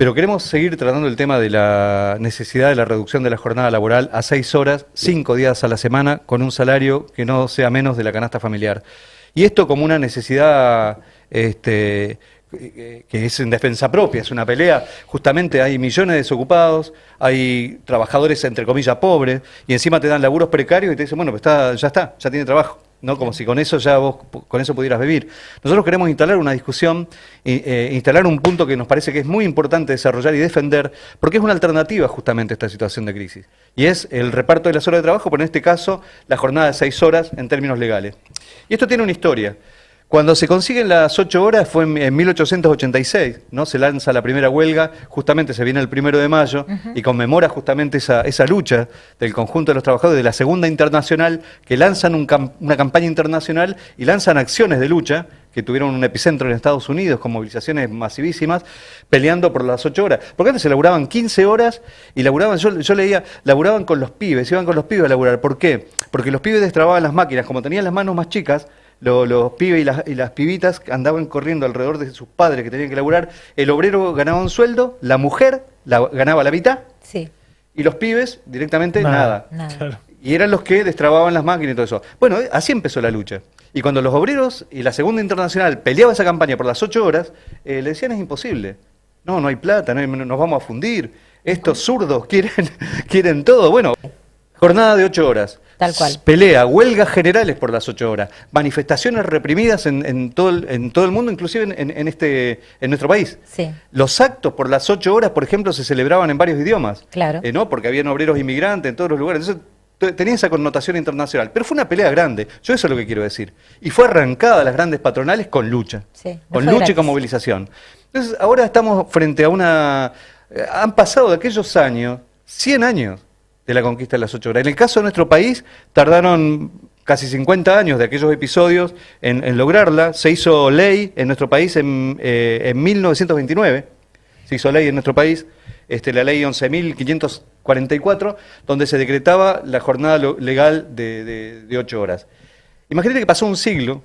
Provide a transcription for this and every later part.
Pero queremos seguir tratando el tema de la necesidad de la reducción de la jornada laboral a 6 horas, 5 días a la semana, con un salario que no sea menos de la canasta familiar. Y esto como una necesidad que es en defensa propia, es una pelea. Justamente hay millones de desocupados, hay trabajadores, entre comillas, pobres, y encima te dan laburos precarios y te dicen, bueno, pues ya tiene trabajo. ¿No? Como si con eso ya vos con eso pudieras vivir. Nosotros queremos instalar una discusión, instalar un punto que nos parece que es muy importante desarrollar y defender, porque es una alternativa justamente a esta situación de crisis. Y es el reparto de las horas de trabajo, pero en este caso la jornada de 6 horas en términos legales. Y esto tiene una historia. Cuando se consiguen las 8 horas fue en 1886, ¿no? Se lanza la primera huelga, justamente se viene el 1 de mayo y conmemora justamente esa lucha del conjunto de los trabajadores de la Segunda Internacional, que lanzan una campaña internacional y lanzan acciones de lucha que tuvieron un epicentro en Estados Unidos con movilizaciones masivísimas, peleando por las 8 horas. Porque antes se laburaban 15 horas y laburaban, yo leía, laburaban con los pibes, iban con los pibes a laburar. ¿Por qué? Porque los pibes destrababan las máquinas, como tenían las manos más chicas, los pibes y las pibitas andaban corriendo alrededor de sus padres que tenían que laburar, el obrero ganaba un sueldo, la mujer ganaba la mitad, sí, y los pibes directamente nada. Claro. Y eran los que destrababan las máquinas y todo eso. Bueno, así empezó la lucha. Y cuando los obreros y la Segunda Internacional peleaban esa campaña por las 8 horas, le decían es imposible. No hay plata, nos vamos a fundir. Estos zurdos quieren todo. Bueno, jornada de 8 horas. Tal cual. Pelea, huelgas generales por las 8 horas. Manifestaciones reprimidas en todo el mundo, inclusive en nuestro país. Sí. Los actos por las 8 horas, por ejemplo, se celebraban en varios idiomas. Claro. ¿No? Porque habían obreros inmigrantes en todos los lugares. Entonces, tenía esa connotación internacional. Pero fue una pelea grande. Yo eso es lo que quiero decir. Y fue arrancada a las grandes patronales con lucha. Sí, con lucha y con movilización. Entonces, ahora estamos frente a han pasado de aquellos años, 100 años de la conquista de las 8 horas. En el caso de nuestro país, tardaron casi 50 años de aquellos episodios en lograrla. Se hizo ley en nuestro país en 1929. Se hizo ley en nuestro país, la ley 11.544, donde se decretaba la jornada legal de 8 horas. Imagínate que pasó un siglo,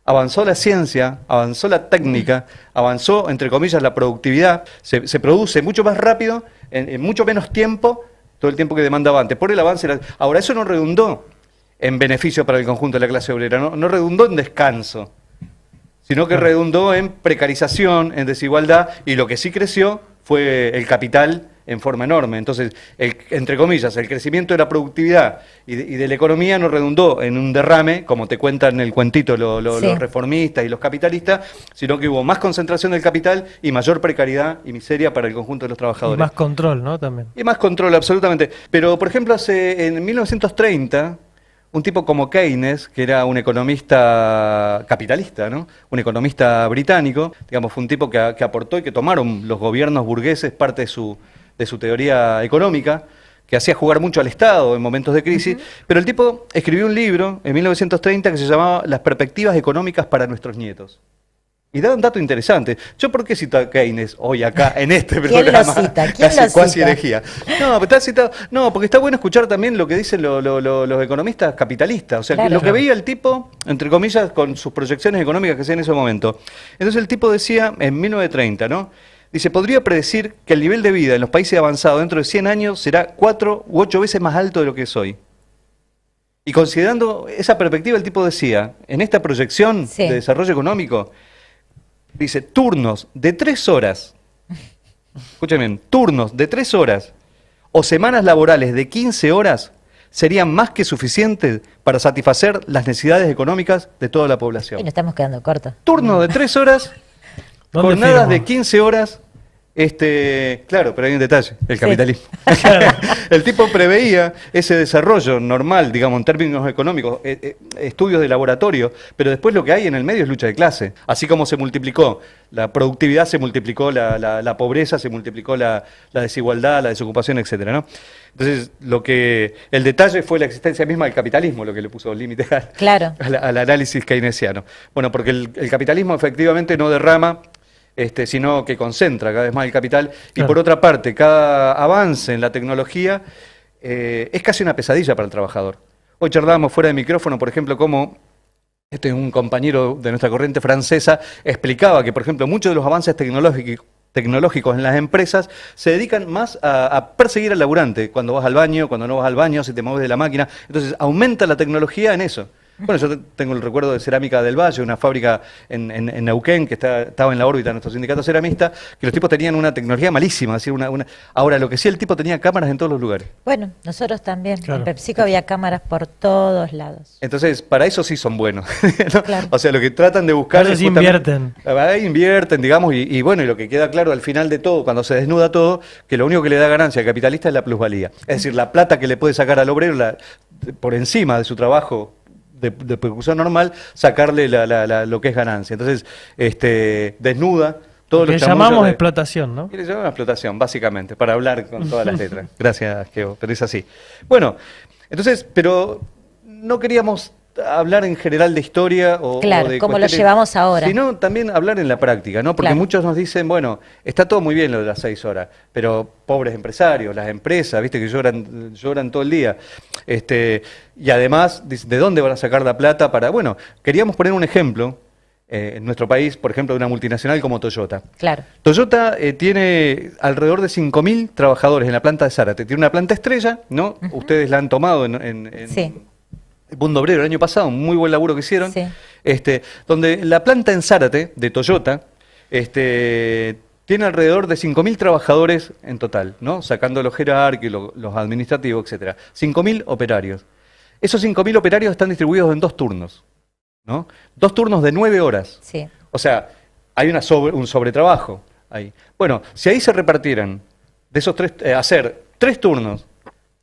avanzó la ciencia, avanzó la técnica, avanzó, entre comillas, la productividad, se produce mucho más rápido, en mucho menos tiempo, todo el tiempo que demandaba antes, por el avance. Ahora, eso no redundó en beneficio para el conjunto de la clase obrera, no redundó en descanso, sino que redundó en precarización, en desigualdad, y lo que sí creció fue el capital en forma enorme. Entonces, entre comillas, el crecimiento de la productividad y de la economía no redundó en un derrame, como te cuentan en el cuentito los reformistas y los capitalistas, sino que hubo más concentración del capital y mayor precariedad y miseria para el conjunto de los trabajadores. Y más control, ¿no? También. Y más control, absolutamente. Pero, por ejemplo, en 1930... un tipo como Keynes, que era un economista capitalista, ¿no? Un economista británico, digamos, fue un tipo que aportó y que tomaron los gobiernos burgueses parte de su teoría económica, que hacía jugar mucho al Estado en momentos de crisis, pero el tipo escribió un libro en 1930 que se llamaba Las perspectivas económicas para nuestros nietos. Y da un dato interesante. ¿Yo por qué cito a Keynes hoy acá en este programa? ¿Quién lo cita? ¿Quién lo Cuasi cita? herejía. No, pero está citado. No, porque está bueno escuchar también lo que dicen los economistas capitalistas. O sea, Claro. lo que veía el tipo, entre comillas, con sus proyecciones económicas que hacía en ese momento. Entonces el tipo decía, en 1930, ¿no? Dice, podría predecir que el nivel de vida en los países avanzados dentro de 100 años será 4 u 8 veces más alto de lo que es hoy. Y considerando esa perspectiva, el tipo decía, en esta proyección de desarrollo económico, dice, turnos de 3 horas, escuchen bien, turnos de 3 horas o semanas laborales de 15 horas serían más que suficientes para satisfacer las necesidades económicas de toda la población. Y nos estamos quedando cortos. Turnos de 3 horas, jornadas de 15 horas, claro, pero hay un detalle, el capitalismo. El tipo preveía ese desarrollo normal, digamos, en términos económicos, estudios de laboratorio, pero después lo que hay en el medio es lucha de clase. Así como se multiplicó la productividad, se multiplicó la pobreza, se multiplicó la desigualdad, la desocupación, etcétera, ¿no? Entonces, el detalle fue la existencia misma del capitalismo, lo que le puso límite al análisis keynesiano. Bueno, porque el capitalismo efectivamente no derrama, sino que concentra cada vez más el capital. Y por otra parte, cada avance en la tecnología es casi una pesadilla para el trabajador. Hoy charlábamos fuera de micrófono, por ejemplo, cómo un compañero de nuestra corriente francesa explicaba que, por ejemplo, muchos de los avances tecnológicos en las empresas se dedican más a perseguir al laburante, cuando vas al baño, cuando no vas al baño, si te mueves de la máquina. Entonces aumenta la tecnología en eso. Bueno, yo tengo el recuerdo de Cerámica del Valle, una fábrica en Neuquén que estaba en la órbita de nuestro sindicato ceramista, que los tipos tenían una tecnología malísima. Es decir, Ahora, lo que sí, el tipo tenía cámaras en todos los lugares. Bueno, nosotros también. Claro. En PepsiCo había cámaras por todos lados. Entonces, para eso sí son buenos, ¿no? Claro. O sea, lo que tratan de buscar Para es eso sí invierten. Ahí invierten, digamos, y bueno, y lo que queda claro al final de todo, cuando se desnuda todo, que lo único que le da ganancia al capitalista es la plusvalía. Es decir, la plata que le puede sacar al obrero por encima de su trabajo de producción normal, sacarle lo que es ganancia. Entonces, desnuda todos Lo los que chamullos llamamos explotación, ¿no? y le llaman explotación, básicamente, para hablar con todas las letras. Gracias, Geo, pero es así. Bueno, entonces, pero no queríamos hablar en general de historia Claro, o de como lo cuestiones, llevamos ahora. sino también hablar en la práctica, ¿no? Porque Claro. muchos nos dicen, bueno, está todo muy bien lo de las 6 horas, pero pobres empresarios, las empresas, viste que lloran todo el día. Y además, ¿de dónde van a sacar la plata para...? Bueno, queríamos poner un ejemplo en nuestro país, por ejemplo, de una multinacional como Toyota. Claro. Toyota tiene alrededor de 5.000 trabajadores en la planta de Zárate. Tiene una planta estrella, ¿no? Ustedes la han tomado en Sí. el Mundo Obrero el año pasado, un muy buen laburo que hicieron. Sí. Donde la planta en Zárate de Toyota tiene alrededor de 5.000 trabajadores en total, ¿no? Sacando los jerárquicos, los administrativos, etcétera. 5.000 operarios. Esos 5.000 operarios están distribuidos en 2 turnos, ¿no? 2 turnos de 9 horas. Sí. O sea, hay un sobretrabajo ahí. Bueno, si ahí se repartieran de esos hacer 3 turnos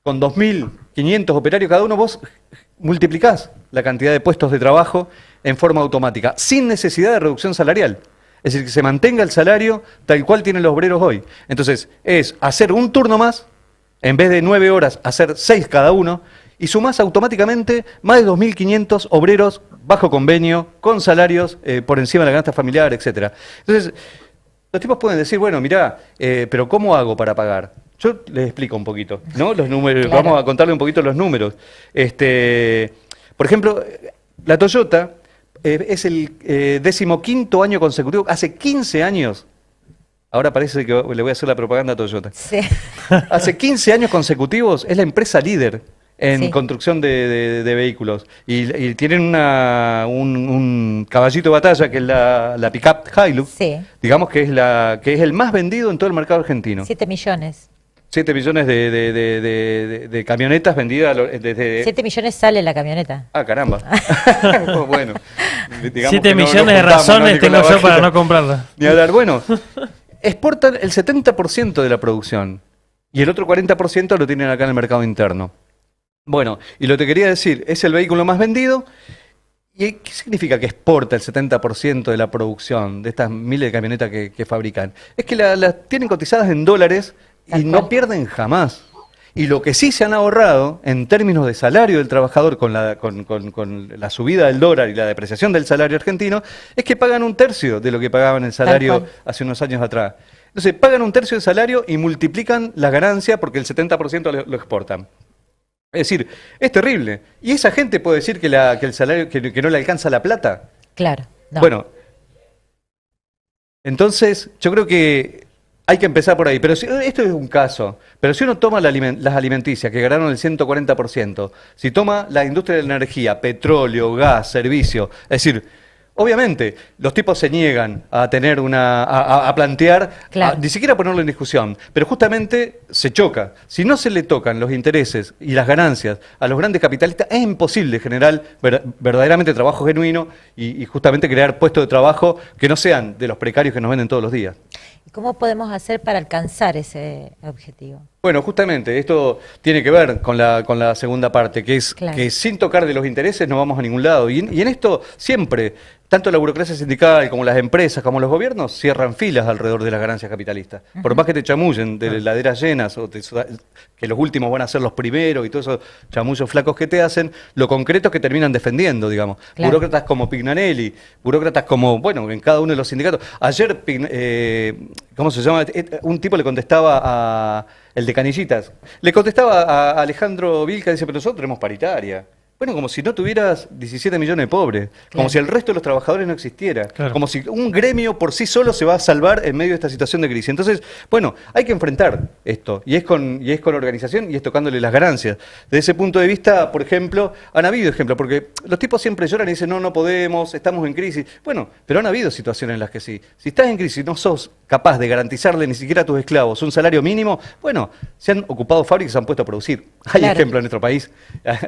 con 2.500 operarios cada uno, vos multiplicás la cantidad de puestos de trabajo en forma automática, sin necesidad de reducción salarial. Es decir, que se mantenga el salario tal cual tienen los obreros hoy. Entonces, es hacer un turno más, en vez de 9 horas, hacer 6 cada uno, y sumás automáticamente más de 2.500 obreros bajo convenio, con salarios por encima de la canasta familiar, etcétera. Entonces, los tipos pueden decir, bueno, mirá, pero ¿cómo hago para pagar? Yo les explico un poquito, ¿no? Los números, Claro. vamos a contarle un poquito los números. Por ejemplo, la Toyota es el 15º año consecutivo, hace 15 años, ahora parece que le voy a hacer la propaganda a Toyota. Sí. Hace 15 años consecutivos es la empresa líder en Sí. construcción de vehículos. Y tienen un caballito de batalla que es la pickup Hilux, Sí. digamos que es el más vendido en todo el mercado argentino. 7 millones. 7 millones de camionetas vendidas desde... 7 millones sale la camioneta. Ah, caramba. Bueno, digamos 7 que no millones de juntamos, ¿no? razones Ni con tengo la yo para bajita. no comprarla. Ni hablar. Bueno, exportan el 70% de la producción y el otro 40% lo tienen acá en el mercado interno. Bueno, y lo que quería decir, es el vehículo más vendido. ¿Y qué significa que exporta el 70% de la producción de estas miles de camionetas que fabrican? Es que las tienen cotizadas en dólares y Tal no cual. pierden jamás. Y lo que sí se han ahorrado en términos de salario del trabajador con la subida del dólar y la depreciación del salario argentino es que pagan 1/3 de lo que pagaban el salario cual. hace unos años atrás. Entonces pagan 1/3 del salario y multiplican la ganancia porque el 70% lo exportan. Es decir, es terrible. ¿Y esa gente puede decir que el salario que no le alcanza la plata? Claro. No. Bueno, entonces yo creo que hay que empezar por ahí. Pero esto es un caso. Pero si uno toma las alimenticias, que ganaron el 140%, si toma la industria de la energía, petróleo, gas, servicio, es decir, obviamente los tipos se niegan a tener a plantear, Claro. ni siquiera ponerlo en discusión, pero justamente se choca. Si no se le tocan los intereses y las ganancias a los grandes capitalistas, es imposible generar verdaderamente trabajo genuino y justamente crear puestos de trabajo que no sean de los precarios que nos venden todos los días. ¿Y cómo podemos hacer para alcanzar ese objetivo? Bueno, justamente esto tiene que ver con la segunda parte, que es Claro. que sin tocar de los intereses no vamos a ningún lado. Y en esto siempre, tanto la burocracia sindical como las empresas, como los gobiernos, cierran filas alrededor de las ganancias capitalistas. Por más que te chamullen de laderas llenas o que los últimos van a ser los primeros y todos esos chamullos flacos que te hacen, lo concreto es que terminan defendiendo, digamos. Claro. Burócratas como Pignanelli, burócratas como, bueno, en cada uno de los sindicatos. Ayer, ¿cómo se llama? Un tipo le contestaba el de Canillitas, le contestaba a Alejandro Vilca, dice, pero nosotros tenemos paritaria. Bueno, como si no tuvieras 17 millones de pobres, como si el resto de los trabajadores no existiera, como si un gremio por sí solo se va a salvar en medio de esta situación de crisis. Entonces, bueno, hay que enfrentar esto, y es con organización y es tocándole las ganancias. Desde ese punto de vista, por ejemplo, han habido ejemplos, porque los tipos siempre lloran y dicen, no, no podemos, estamos en crisis. Bueno, pero han habido situaciones en las que sí. Si estás en crisis y no sos capaz de garantizarle ni siquiera a tus esclavos un salario mínimo, bueno, se han ocupado fábricas y se han puesto a producir. Hay ejemplos en nuestro país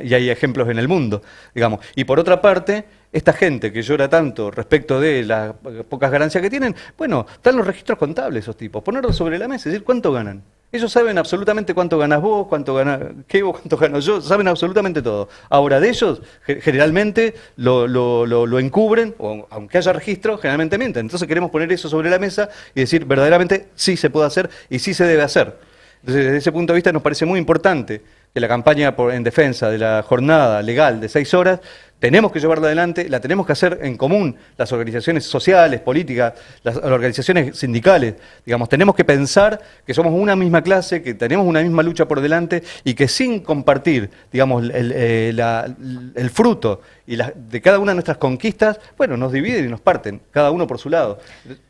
y hay ejemplos en el mundo, digamos. Y por otra parte, esta gente que llora tanto respecto de las pocas ganancias que tienen, bueno, están los registros contables esos tipos, ponerlos sobre la mesa, es decir, ¿cuánto ganan? Ellos saben absolutamente cuánto ganas vos, cuánto gano yo, saben absolutamente todo. Ahora, de ellos, generalmente lo encubren, o aunque haya registro, generalmente mienten. Entonces queremos poner eso sobre la mesa y decir, verdaderamente, sí se puede hacer y sí se debe hacer. Entonces, desde ese punto de vista nos parece muy importante que la campaña en defensa de la jornada legal de 6 horas, tenemos que llevarla adelante, la tenemos que hacer en común, las organizaciones sociales, políticas, las organizaciones sindicales, digamos, tenemos que pensar que somos una misma clase, que tenemos una misma lucha por delante y que sin compartir, digamos, el fruto de cada una de nuestras conquistas, bueno, nos dividen y nos parten, cada uno por su lado.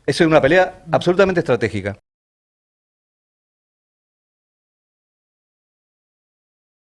Esa es una pelea absolutamente estratégica.